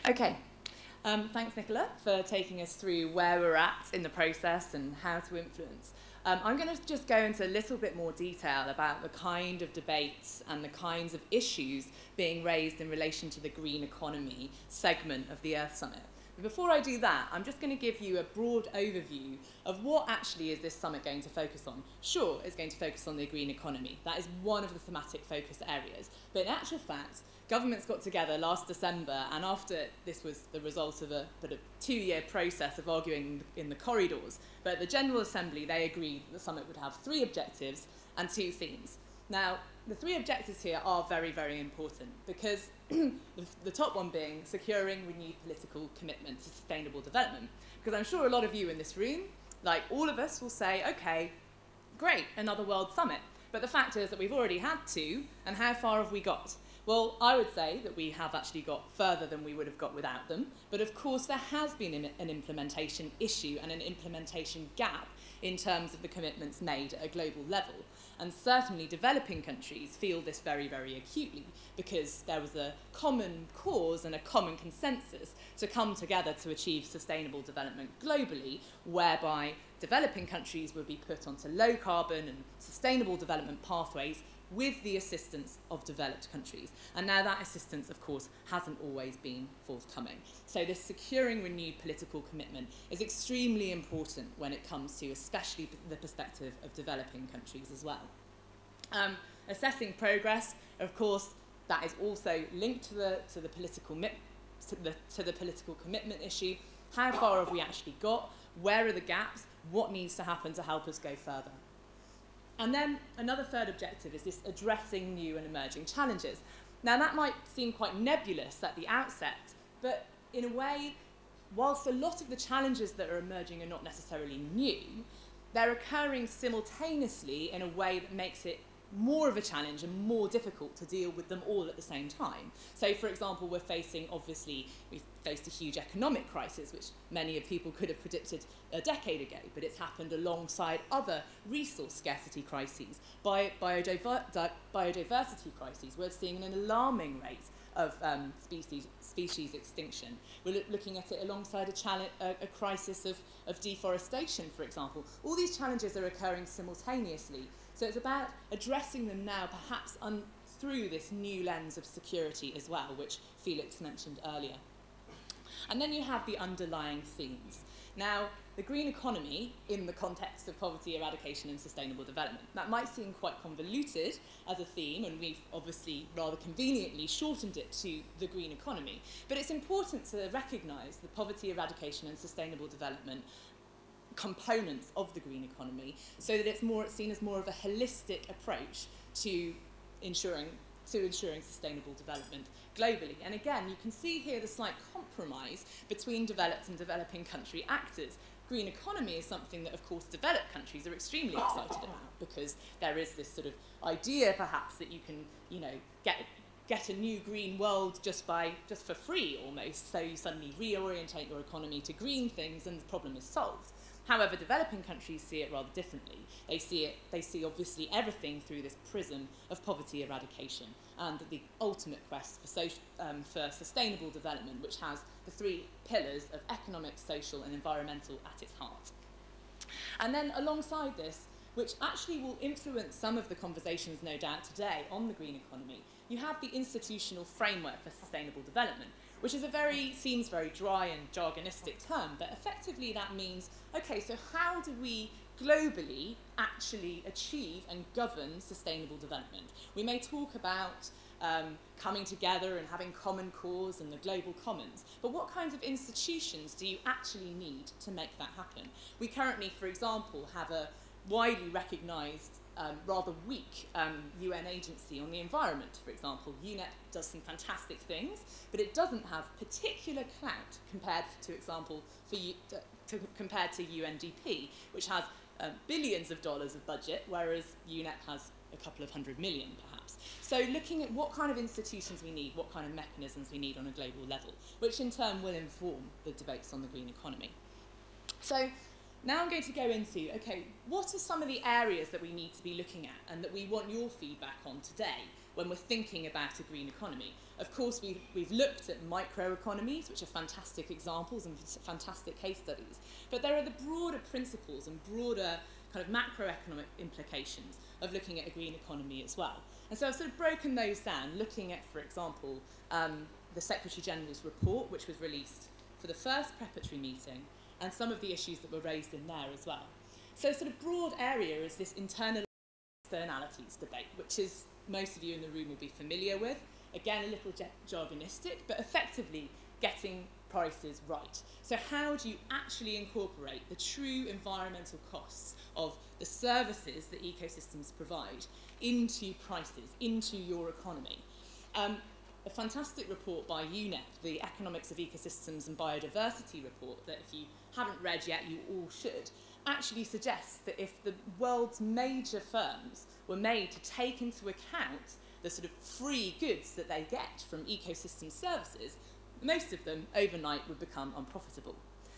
Okay, thanks Nicola for taking us through where we're at in the process and how to influence. I'm going to just go into a little bit more detail about the kind of debates and the kinds of issues being raised in relation to the green economy segment of the Earth Summit. But before I do that, I'm just going to give you a broad overview of what actually is this summit going to focus on. Sure, it's going to focus on the green economy. That is one of the thematic focus areas. But in actual fact, governments got together last December, and after this was the result of a sort of 2-year process of arguing in the corridors, but at the General Assembly they agreed that the summit would have 3 objectives and 2 themes. Now, the 3 objectives here are very, very important because the top one being securing renewed political commitment to sustainable development. Because I'm sure a lot of you in this room, like all of us, will say, okay, great, another World Summit. But the fact is that we've already had 2, and how far have we got? Well, I would say that we have actually got further than we would have got without them. But of course, there has been an implementation issue and an implementation gap in terms of the commitments made at a global level. And certainly developing countries feel this very, very acutely because there was a common cause and a common consensus to come together to achieve sustainable development globally, whereby developing countries would be put onto low carbon and sustainable development pathways with the assistance of developed countries. And now that assistance, of course, hasn't always been forthcoming. So this securing renewed political commitment is extremely important when it comes to especially the perspective of developing countries as well. Assessing progress, of course, that is also linked to the political commitment issue. How far have we actually got? Where are the gaps? What needs to happen to help us go further? And then another third objective is this addressing new and emerging challenges. Now that might seem quite nebulous at the outset, but in a way, whilst a lot of the challenges that are emerging are not necessarily new, they're occurring simultaneously in a way that makes it more of a challenge and more difficult to deal with them all at the same time. So for example, we've faced a huge economic crisis, which many of people could have predicted a decade ago, but it's happened alongside other resource scarcity crises, biodiversity crises. We're seeing an alarming rate of species extinction. We're looking at it alongside a crisis of deforestation, for example. All these challenges are occurring simultaneously. So it's about addressing them now, perhaps through this new lens of security as well, which Felix mentioned earlier. And then you have the underlying themes. Now, the green economy in the context of poverty eradication and sustainable development. That might seem quite convoluted as a theme, and we've obviously rather conveniently shortened it to the green economy. But it's important to recognise the poverty eradication and sustainable development components of the green economy so that it's seen as more of a holistic approach to ensuring sustainable development globally. And again, you can see here the slight compromise between developed and developing country actors. Green economy is something that, of course, developed countries are extremely excited about because there is this sort of idea, perhaps, that you can, get a new green world just for free almost. So you suddenly reorientate your economy to green things, and the problem is solved. However, developing countries see it rather differently. They see obviously everything through this prism of poverty eradication and the ultimate quest for sustainable development, which has the 3 pillars of economic, social, and environmental at its heart. And then alongside this, which actually will influence some of the conversations, no doubt, today on the green economy, you have the institutional framework for sustainable development, which is seems very dry and jargonistic term, but effectively that means, okay, so how do we globally actually achieve and govern sustainable development? We may talk about coming together and having common cause and the global commons, but what kinds of institutions do you actually need to make that happen? We currently, for example, have a widely recognised rather weak UN agency on the environment, for example. UNEP does some fantastic things, but it doesn't have particular clout compared to UNDP, which has billions of dollars of budget, whereas UNEP has a couple of $100 million, perhaps. So looking at what kind of institutions we need, what kind of mechanisms we need on a global level, which in turn will inform the debates on the green economy. So Now I'm going to go into, okay, what are some of the areas that we need to be looking at and that we want your feedback on today when we're thinking about a green economy? Of course, we've looked at microeconomies, which are fantastic examples and fantastic case studies, but there are the broader principles and broader kind of macroeconomic implications of looking at a green economy as well. And so I've sort of broken those down, looking at, for example, the Secretary General's report, which was released for the first preparatory meeting, and some of the issues that were raised in there as well. So sort of broad area is this internal externalities debate, which is most of you in the room will be familiar with. Again, a little jargonistic, but effectively getting prices right. So how do you actually incorporate the true environmental costs of the services that ecosystems provide into prices, into your economy? A fantastic report by UNEP, the Economics of Ecosystems and Biodiversity report, that if you haven't read yet, you all should, actually suggests that if the world's major firms were made to take into account the sort of free goods that they get from ecosystem services, most of them overnight would become unprofitable.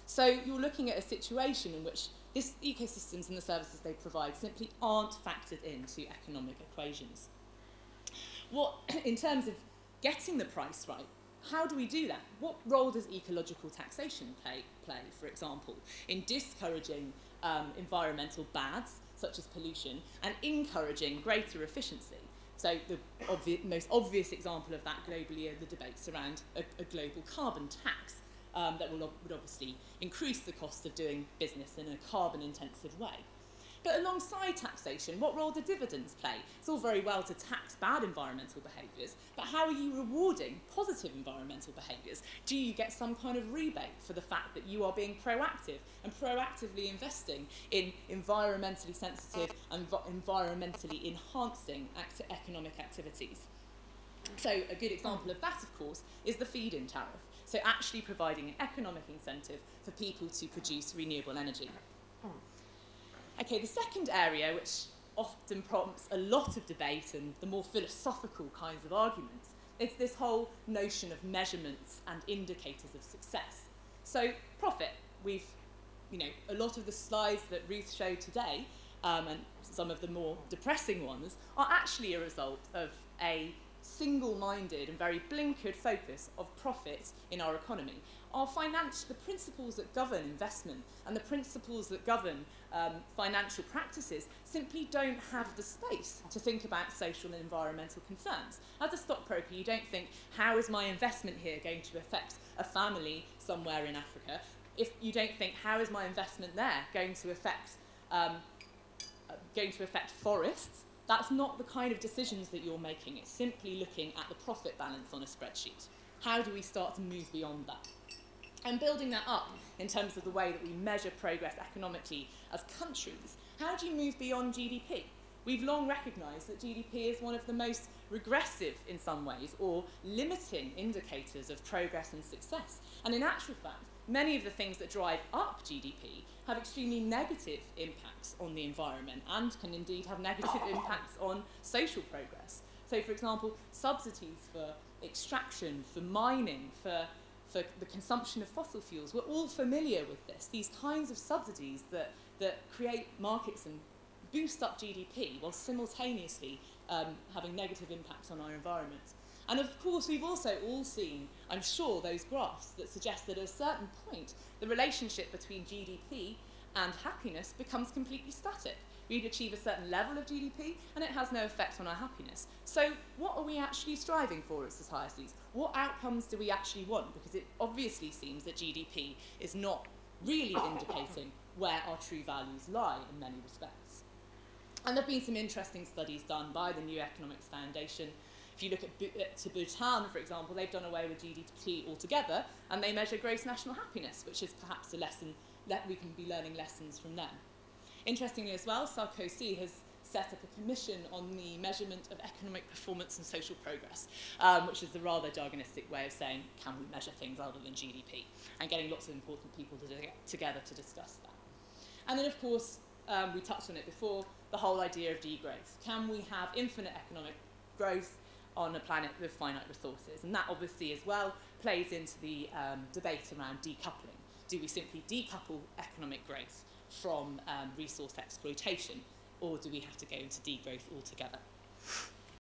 So you're looking at a situation in which these ecosystems and the services they provide simply aren't factored into economic equations. In terms of getting the price right, how do we do that? What role does ecological taxation play, for example, in discouraging environmental bads, such as pollution, and encouraging greater efficiency? So the most obvious example of that globally are the debates around a global carbon tax that would obviously increase the cost of doing business in a carbon-intensive way. But alongside taxation, what role do dividends play? It's all very well to tax bad environmental behaviours, but how are you rewarding positive environmental behaviours? Do you get some kind of rebate for the fact that you are being proactive and proactively investing in environmentally sensitive and environmentally enhancing economic activities? So a good example of that, of course, is the feed-in tariff. So actually providing an economic incentive for people to produce renewable energy. Okay, the second area, which often prompts a lot of debate and the more philosophical kinds of arguments, is this whole notion of measurements and indicators of success. So profit, a lot of the slides that Ruth showed today, and some of the more depressing ones, are actually a result of a single-minded and very blinkered focus of profit in our economy. The principles that govern investment and the principles that govern financial practices simply don't have the space to think about social and environmental concerns. As a stockbroker, you don't think, how is my investment here going to affect a family somewhere in Africa? If you don't think, how is my investment there going to affect forests? That's not the kind of decisions that you're making. It's simply looking at the profit balance on a spreadsheet. How do we start to move beyond that? And building that up in terms of the way that we measure progress economically as countries, how do you move beyond GDP? We've long recognised that GDP is one of the most regressive in some ways, or limiting indicators of progress and success. And in actual fact, many of the things that drive up GDP have extremely negative impacts on the environment and can indeed have negative impacts on social progress. So, for example, subsidies for extraction, for mining, for the consumption of fossil fuels. We're all familiar with this, these kinds of subsidies that create markets and boost up GDP while simultaneously having negative impacts on our environment. And of course, we've also all seen, I'm sure, those graphs that suggest that at a certain point, the relationship between GDP and happiness becomes completely static. We'd achieve a certain level of GDP, and it has no effect on our happiness. So what are we actually striving for as societies? What outcomes do we actually want? Because it obviously seems that GDP is not really indicating where our true values lie in many respects. And there have been some interesting studies done by the New Economics Foundation. If you look at Bhutan, for example, they've done away with GDP altogether, and they measure gross national happiness, which is perhaps a lesson that we can be learning lessons from them. Interestingly as well, Sarkozy has set up a commission on the measurement of economic performance and social progress, which is a rather jargonistic way of saying, can we measure things other than GDP? And getting lots of important people to get together to discuss that. And then, of course, we touched on it before, the whole idea of degrowth. Can we have infinite economic growth on a planet with finite resources? And that obviously as well plays into the debate around decoupling. Do we simply decouple economic growth from resource exploitation, or do we have to go into degrowth altogether?